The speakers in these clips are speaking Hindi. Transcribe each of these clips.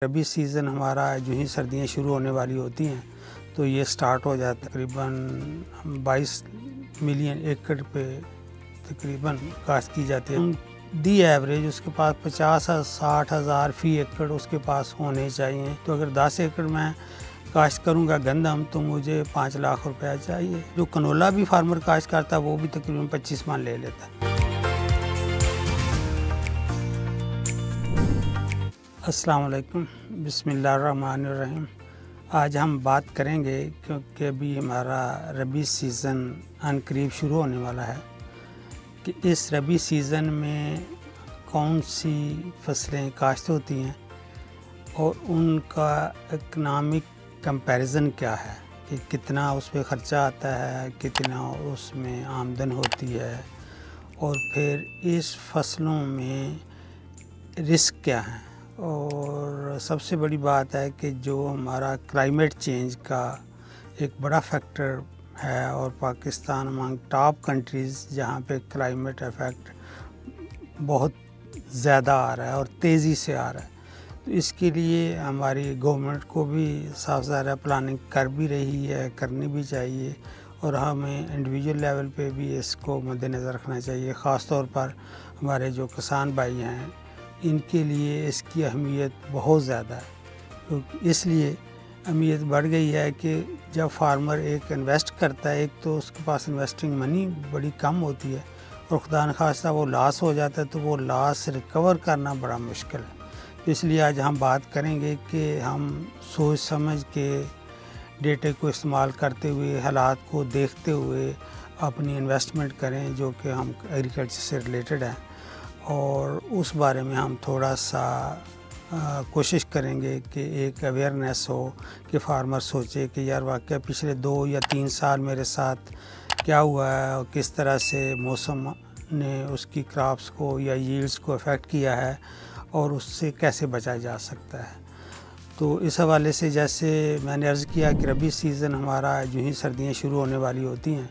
रबी सीज़न हमारा जो ही सर्दियाँ शुरू होने वाली होती हैं तो ये स्टार्ट हो जाता है। तकरीबन 22 मिलियन एकड़ पे तकरीबन काश्त की जाती है। दी एवरेज उसके पास 50-60 हज़ार फ़ी एकड़ उसके पास होने चाहिए। तो अगर 10 एकड़ में काश्त करूँगा गंदम तो मुझे 5 लाख रुपया चाहिए। जो कनोला भी फार्मर काश्त करता है वो भी तकरीबन 25 मन ले लेता है। अस्सलाम वालेकुम, बिस्मिल्लाहिर्रहमानिर्रहीम। आज हम बात करेंगे क्योंकि अभी हमारा रबी सीज़न अनकरीब शुरू होने वाला है कि इस रबी सीज़न में कौन सी फसलें काश्त होती हैं और उनका इकनॉमिक कंपैरिजन क्या है कि कितना उस पर ख़र्चा आता है, कितना उसमें आमदन होती है और फिर इस फसलों में रिस्क क्या है। और सबसे बड़ी बात है कि जो हमारा क्लाइमेट चेंज का एक बड़ा फैक्टर है और पाकिस्तान अमंग टॉप कंट्रीज़ जहाँ पे क्लाइमेट इफ़ेक्ट बहुत ज़्यादा आ रहा है और तेज़ी से आ रहा है। तो इसके लिए हमारी गवर्नमेंट को भी साफ ज़ाहिर प्लानिंग कर भी रही है, करनी भी चाहिए और हमें इंडिविजुअल लेवल पे भी इसको मद्देनज़र रखना चाहिए। ख़ास तौर पर हमारे जो किसान भाई हैं इनके लिए इसकी अहमियत बहुत ज़्यादा है। तो इसलिए अहमियत बढ़ गई है कि जब फार्मर एक इन्वेस्ट करता है, एक तो उसके पास इन्वेस्टिंग मनी बड़ी कम होती है और खुदा न खास्ता वो लॉस हो जाता है तो वो लॉस रिकवर करना बड़ा मुश्किल है। तो इसलिए आज हम बात करेंगे कि हम सोच समझ के डेटे को इस्तेमाल करते हुए, हालात को देखते हुए अपनी इन्वेस्टमेंट करें जो कि हम एग्रीकल्चर से रिलेटेड हैं और उस बारे में हम थोड़ा सा कोशिश करेंगे कि एक अवेयरनेस हो कि फार्मर सोचे कि यार वाकई पिछले 2 या 3 साल मेरे साथ क्या हुआ है और किस तरह से मौसम ने उसकी क्रॉप्स को या यील्ड्स को अफेक्ट किया है और उससे कैसे बचा जा सकता है। तो इस हवाले से जैसे मैंने अर्ज़ किया कि रबी सीज़न हमारा जो ही सर्दियाँ शुरू होने वाली होती हैं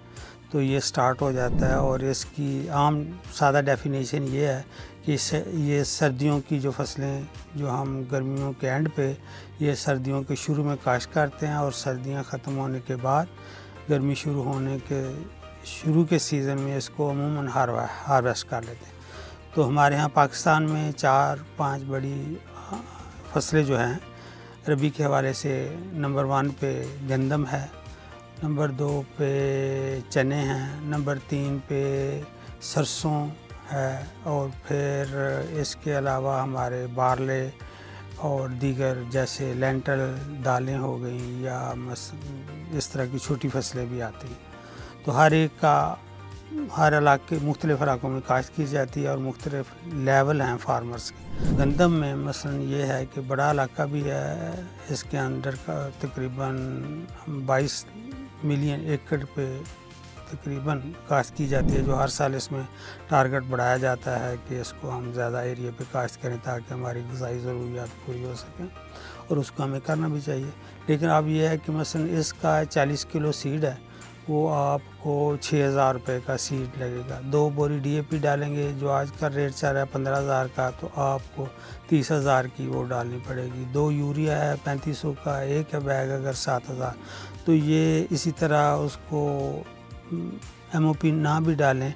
तो ये स्टार्ट हो जाता है और इसकी आम सादा डेफिनेशन ये है कि ये सर्दियों की जो फसलें जो हम गर्मियों के एंड पे ये सर्दियों के शुरू में काश्त करते हैं और सर्दियां ख़त्म होने के बाद गर्मी शुरू होने के शुरू के सीज़न में इसको अमूमन हार्वेस्ट कर लेते हैं। तो हमारे यहाँ पाकिस्तान में 4-5 बड़ी फसलें जो हैं रबी के हवाले से नंबर 1 पे गंदम है, नंबर 2 पे चने हैं, नंबर 3 पे सरसों है और फिर इसके अलावा हमारे बारले और दीगर जैसे लेंटल दालें हो गई या इस तरह की छोटी फसलें भी आती हैं। तो हर इलाके मुख्तलिफ़ इलाकों में काश्त की जाती है और मुख्तलिफ़ लेवल हैं फार्मर्स के। गंदम में मसलन ये है कि बड़ा इलाका भी है, इसके अंदर का तकरीबन 22 मिलियन एकड़ पे तकरीबन काश्त की जाती है। जो हर साल इसमें टारगेट बढ़ाया जाता है कि इसको हम ज़्यादा एरिया पे काश्त करें ताकि हमारी ग़िज़ाई ज़रूरियात पूरी हो सकें और उसको हमें करना भी चाहिए। लेकिन अब यह है कि मसलन इसका 40 किलो सीड है वो आपको 6,000 रुपये का सीड लगेगा। 2 बोरी DAP डालेंगे जो आज का रेट चल रहा है 15,000 का तो आपको 30,000 की वो डालनी पड़ेगी। 2 यूरिया है 3500 का, एक है बैग अगर 7,000। तो ये इसी तरह उसको MOP ना भी डालें,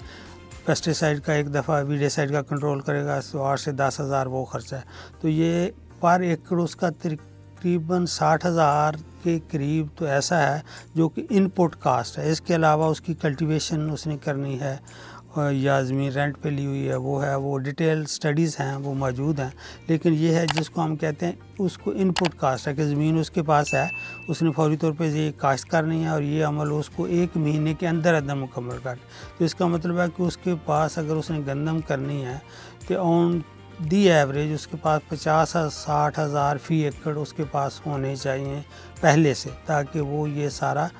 पेस्टिसाइड का एक दफ़ा वीडिसाइड का कंट्रोल करेगा तो 8 से 10,000 वो खर्चा है। तो ये पर एकड़ उसका तकरीबन 60,000 के करीब तो ऐसा है जो कि इनपुट कास्ट है। इसके अलावा उसकी कल्टीवेशन उसने करनी है या ज़मीन रेंट पे ली हुई है वो डिटेल स्टडीज़ हैं वो मौजूद हैं। लेकिन ये है जिसको हम कहते हैं उसको इनपुट कास्ट है कि ज़मीन उसके पास है, उसने फौरी तौर पे ये काश्त करनी है और ये अमल उसको 1 महीने के अंदर अंदर मुकम्मल कर। तो इसका मतलब है कि उसके पास अगर उसने गंदम करनी है तो ऑन दी एवरेज उसके पास 50-60 हज़ार फ़ी एकड़ उसके पास होने चाहिए पहले से, ताकि वो ये सारा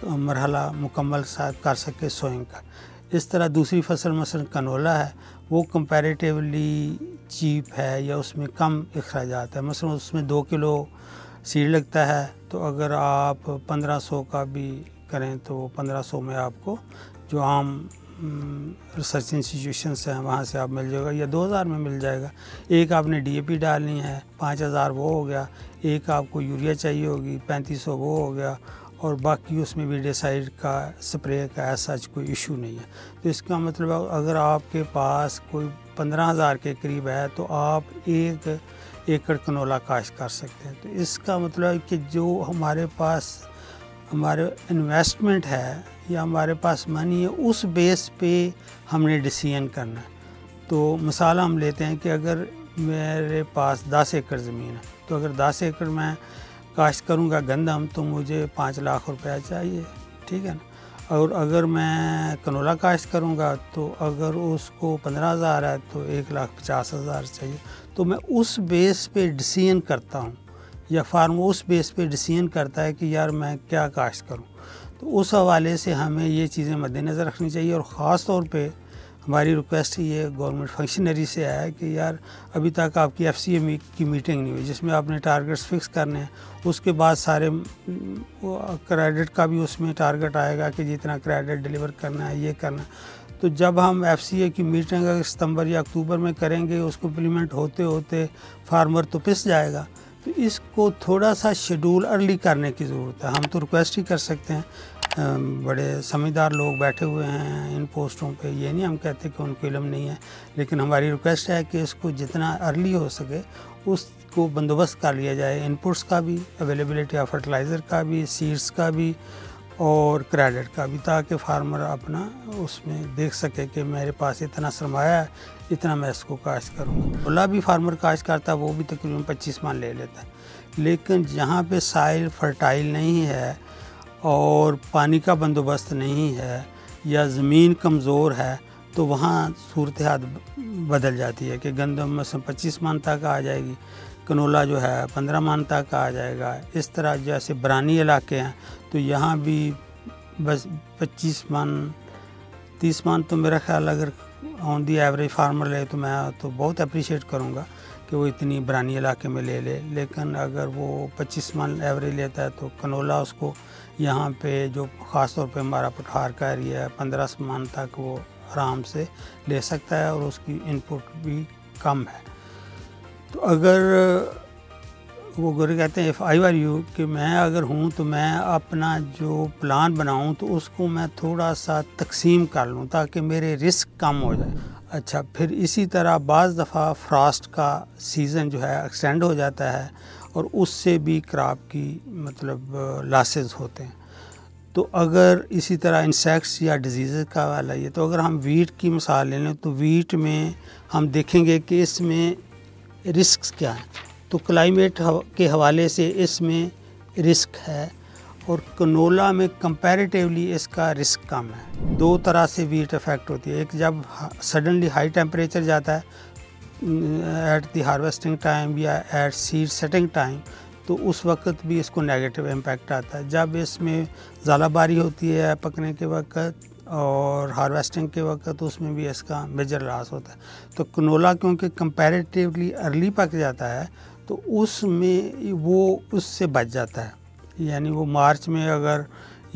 मरहला मुकम्मल कर सके सोइंग का। इस तरह दूसरी फसल मसलन कनोला है वो कंपैरेटिवली चीप है या उसमें कम अखराजात है। मसलन उसमें 2 किलो सीड लगता है तो अगर आप 1500 का भी करें तो 1500 में आपको जो आम रिसर्च इंस्टीट्यूशंस हैं, वहाँ से आप मिल जाएगा, या 2000 में मिल जाएगा। एक आपने DAP डालनी है 5000 वो हो गया, एक आपको यूरिया चाहिए होगी 3500 वो हो गया, और बाकी उसमें वीडिसाइड का स्प्रे का ऐसा कोई इशू नहीं है। तो इसका मतलब अगर आपके पास कोई 15,000 के करीब है तो आप 1 एकड़ कनोला काश्त कर सकते हैं। तो इसका मतलब है कि जो हमारे पास हमारे इन्वेस्टमेंट है या हमारे पास मनी है, उस बेस पे हमने डिसीजन करना है। तो मिसाल हम लेते हैं कि अगर मेरे पास 10 एकड़ ज़मीन है, तो अगर 10 एकड़ में काश्त करूँगा गंदम तो मुझे 5 लाख रुपया चाहिए, ठीक है ना। और अगर मैं कनोला काश्त करूँगा तो अगर उसको 15,000 है तो 1,50,000 चाहिए। तो मैं उस बेस पे डिसीजन करता हूँ, या फार्मर उस बेस पे डिसीजन करता है कि यार मैं क्या काश्त करूँ। तो उस हवाले से हमें ये चीज़ें मद्देनज़र रखनी चाहिए। और ख़ास तौर पे हमारी रिक्वेस्ट ये गवर्नमेंट फंक्शनरी से है कि यार अभी तक आपकी FCA की मीटिंग नहीं हुई जिसमें आपने टारगेट्स फिक्स करने हैं। उसके बाद सारे क्रेडिट का भी उसमें टारगेट आएगा कि जितना क्रेडिट डिलीवर करना है, ये करना है। तो जब हम FCA की मीटिंग अगर सितंबर या अक्टूबर में करेंगे, उसको इम्प्लीमेंट होते होते फार्मर तो पिस जाएगा। तो इसको थोड़ा सा शेड्यूल अर्ली करने की ज़रूरत है। हम तो रिक्वेस्ट ही कर सकते हैं, बड़े समझदार लोग बैठे हुए हैं इन पोस्टों पे, ये नहीं हम कहते कि उनको इल्म नहीं है, लेकिन हमारी रिक्वेस्ट है कि इसको जितना अर्ली हो सके उसको बंदोबस्त कर लिया जाए, इनपुट्स का भी, अवेलेबिलिटी ऑफ फर्टिलाइज़र का भी, सीड्स का भी और क्रेडिट का भी, ताकि फार्मर अपना उसमें देख सके कि मेरे पास इतना सरमाया है, इतना मैं इसको काश्त करूँगा। बुला भी फार्मर काश्त करता है, वो भी तकरीबन 25 मन ले लेता है। लेकिन जहाँ पे साइल फर्टाइल नहीं है और पानी का बंदोबस्त नहीं है या ज़मीन कमज़ोर है, तो वहाँ सूरत हाल बदल जाती है कि गंदम मसलन 25 मन तक आ जाएगी, कनोला जो है 15 मन तक आ जाएगा। इस तरह जैसे बरानी इलाके हैं तो यहाँ भी बस 25 मन 30 मन, तो मेरा ख्याल अगर ऑन दी एवरेज फार्मर ले तो मैं तो बहुत अप्रिशिएट करूँगा कि वो इतनी बरानी इलाके में ले ले। लेकिन अगर वो 25 मन एवरेज लेता है तो कनोला उसको यहाँ पे जो ख़ास तौर पे हमारा पठार का एरिया है 15 मन तक वो आराम से ले सकता है और उसकी इनपुट भी कम है। तो अगर वो गोरे कहते हैं इफ़ आई वर यू, कि मैं अगर हूँ तो मैं अपना जो प्लान बनाऊँ तो उसको मैं थोड़ा सा तकसीम कर लूँ ताकि मेरे रिस्क कम हो जाए। अच्छा, फिर इसी तरह बाज़ दफ़ा फ्रॉस्ट का सीज़न जो है एक्सटेंड हो जाता है और उससे भी क्रॉप की मतलब लॉसेस होते हैं। तो अगर इसी तरह इंसेक्ट्स या डिजीज़ का वाला ये, तो अगर हम वीट की मिसाल ले लें तो वीट में हम देखेंगे कि इसमें रिस्क क्या हैं। तो क्लाइमेट के हवाले से इसमें रिस्क है और कनोला में कंपैरेटिवली इसका रिस्क कम है। 2 तरह से वीट इफ़ेक्ट होती है। एक जब सडनली हाई टेम्परेचर जाता है एट द हार्वेस्टिंग टाइम या एट सीड सेटिंग टाइम, तो उस वक्त भी इसको नेगेटिव इम्पैक्ट आता है। जब इसमें ज़ालाबारी होती है पकने के वक्त और हार्वेस्टिंग के वक्त, उसमें भी इसका मेजर लॉस होता है। तो कनोला क्योंकि कंपैरेटिवली अर्ली पक जाता है तो उसमें वो उससे बच जाता है। यानी वो मार्च में अगर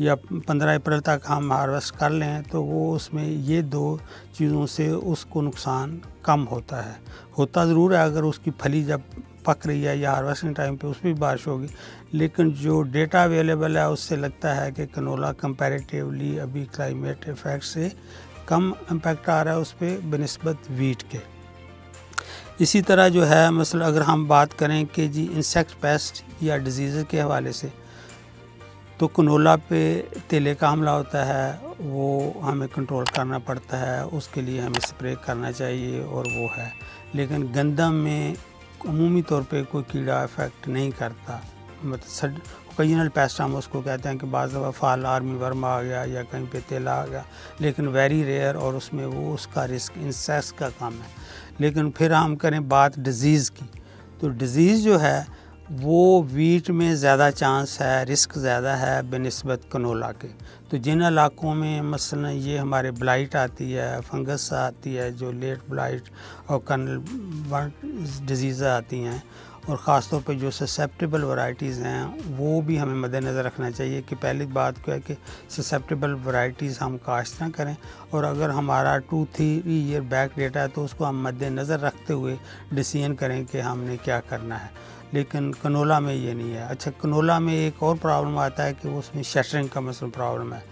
या 15 अप्रैल तक हम हार्वेस्ट कर लें तो वो उसमें ये 2 चीज़ों से उसको नुकसान कम होता है। होता ज़रूर है अगर उसकी फली जब पक रही है या हार्वेस्टिंग टाइम पे उसमें भी बारिश होगी, लेकिन जो डेटा अवेलेबल है उससे लगता है कि कनोला कंपैरेटिवली अभी क्लाइमेट इफेक्ट से कम इम्पैक्ट आ रहा है उस पर बनिस्बत वीट के। इसी तरह जो है मसला अगर हम बात करें कि जी इंसेक्ट पेस्ट या डिजीज़ के हवाले से, तो कनोला पे तेले का हमला होता है, वो हमें कंट्रोल करना पड़ता है, उसके लिए हमें स्प्रे करना चाहिए और वो है। लेकिन गंदम में अमूमी तौर पे कोई कीड़ा इफेक्ट नहीं करता, मतलब ओकेजनल पेस्ट हम उसको कहते हैं कि बाज़ दफ़ा फाल आर्मी वर्म आ गया या कहीं पे तेला आ गया, लेकिन वेरी रेयर और उसमें वो उसका रिस्क इंसेक्ट्स का कम है। लेकिन फिर हम करें बात डिज़ीज़ की, तो डिज़ीज़ जो है वो वीट में ज़्यादा चांस है, रिस्क ज़्यादा है बनिस्बत कनोला के। तो जिन इलाकों में मसलन ये हमारे ब्लाइट आती है, फंगस आती है जो लेट ब्लाइट और कर्नल डिजीज़ आती हैं, और ख़ास तौर पे जो ससेप्टेबल वैरायटीज़ हैं वो भी हमें मद्देनज़र रखना चाहिए कि पहली बात क्या है कि ससेप्टेबल वैरायटीज़ हम काश्त ना करें, और अगर हमारा 2-3 ईयर बैक डेटा है तो उसको हम मद्देनज़र रखते हुए डिसीजन करें कि हमने क्या करना है। लेकिन कनोला में ये नहीं है। अच्छा, कनोला में एक और प्रॉब्लम आता है कि उसमें शटरिंग का मसला प्रॉब्लम है।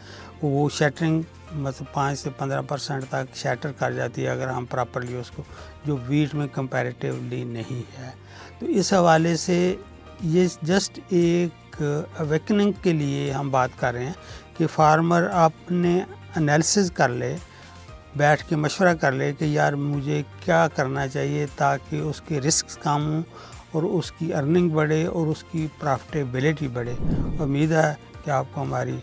वो शटरिंग मतलब 5 से 15% तक शटर कर जाती है अगर हम प्रॉपरली उसको, जो वीट में कंपैरेटिवली नहीं है। तो इस हवाले से ये जस्ट एक अवेकनिंग के लिए हम बात कर रहे हैं कि फार्मर अपने एनालिसिस कर ले, बैठ के मशवरा कर ले कि यार मुझे क्या करना चाहिए ताकि उसके रिस्क कम हों और उसकी अर्निंग बढ़े और उसकी प्रॉफिटेबिलिटी बढ़े। उम्मीद है कि आपको हमारी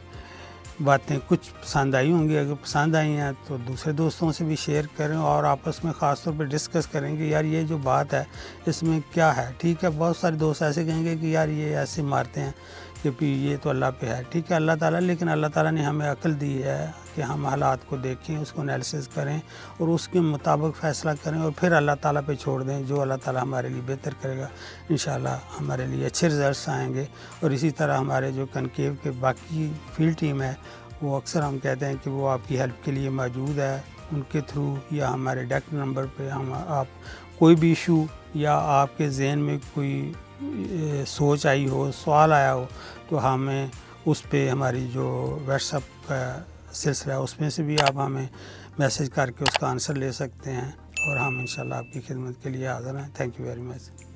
बातें कुछ पसंद आई होंगी। अगर पसंद आई हैं तो दूसरे दोस्तों से भी शेयर करें और आपस में ख़ास तौर पे डिस्कस करें कि यार ये जो बात है इसमें क्या है। ठीक है, बहुत सारे दोस्त ऐसे कहेंगे कि यार ये ऐसे मारते हैं कि ये तो अल्लाह पे है। ठीक है, अल्लाह ताला, लेकिन अल्लाह ताला ने हमें अक्ल दी है कि हम हालात को देखें, उसको एनालिसिस करें और उसके मुताबिक फ़ैसला करें और फिर अल्लाह ताला पे छोड़ दें। जो अल्लाह ताला हमारे लिए बेहतर करेगा इंशाल्लाह हमारे लिए अच्छे रिज़ल्ट्स आएंगे। और इसी तरह हमारे जो कनकेव के बाकी फील्ड टीम है वो अक्सर हम कहते हैं कि वो आपकी हेल्प के लिए मौजूद है। उनके थ्रू या हमारे डायरेक्ट नंबर पे हम आप कोई भी इशू या आपके ज़हन में कोई सोच आई हो, सवाल आया हो, तो हमें उस पे हमारी जो व्हाट्सएप का सिलसिला है उसमें से भी आप हमें मैसेज करके उसका आंसर ले सकते हैं और हम इंशाल्लाह आपकी खिदमत के लिए हाज़िर हैं। Thank you very much.